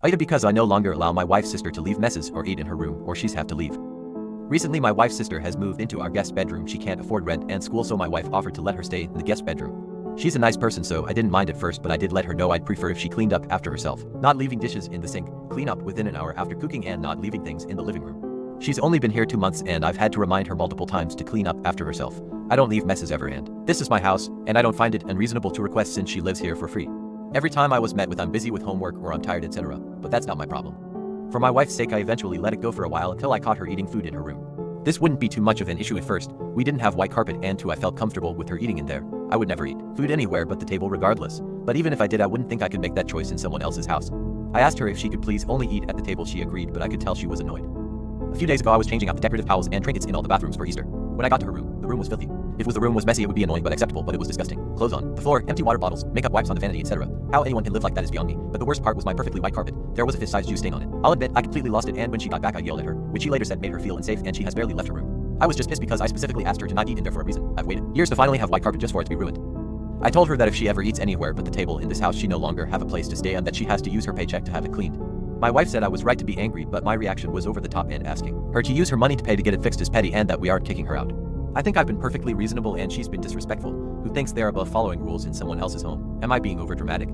Either because I no longer allow my wife's sister to leave messes or eat in her room, or she's have to leave. Recently my wife's sister has moved into our guest bedroom. She can't afford rent and school, so my wife offered to let her stay in the guest bedroom. She's a nice person, so I didn't mind at first, but I did let her know I'd prefer if she cleaned up after herself, not leaving dishes in the sink, clean up within an hour after cooking, and not leaving things in the living room. She's only been here 2 months and I've had to remind her multiple times to clean up after herself. I don't leave messes ever, and this is my house, and I don't find it unreasonable to request since she lives here for free. Every time I was met with I'm busy with homework or I'm tired, etc., but that's not my problem. For my wife's sake I eventually let it go for a while until I caught her eating food in her room. This wouldn't be too much of an issue at first. We didn't have white carpet, and I felt comfortable with her eating in there. I would never eat food anywhere but the table regardless, but even if I did I wouldn't think I could make that choice in someone else's house. I asked her if she could please only eat at the table. She agreed, but I could tell she was annoyed. A few days ago I was changing out the decorative towels and trinkets in all the bathrooms for Easter. When I got to her room, the room was filthy. If the room was messy it would be annoying but acceptable, but it was disgusting. Clothes on the floor, empty water bottles, makeup wipes on the vanity, etc. How anyone can live like that is beyond me, but the worst part was my perfectly white carpet. There was a fist-sized juice stain on it. I'll admit I completely lost it, and when she got back I yelled at her, which she later said made her feel unsafe, and she has barely left her room. I was just pissed because I specifically asked her to not eat in there for a reason. I've waited years to finally have white carpet just for it to be ruined. I told her that if she ever eats anywhere but the table in this house she no longer have a place to stay and that she has to use her paycheck to have it cleaned. My wife said I was right to be angry, but my reaction was over the top, and asking her to use her money to pay to get it fixed is petty and that we aren't kicking her out. I think I've been perfectly reasonable and she's been disrespectful. Who thinks they're above following rules in someone else's home? Am I being overdramatic?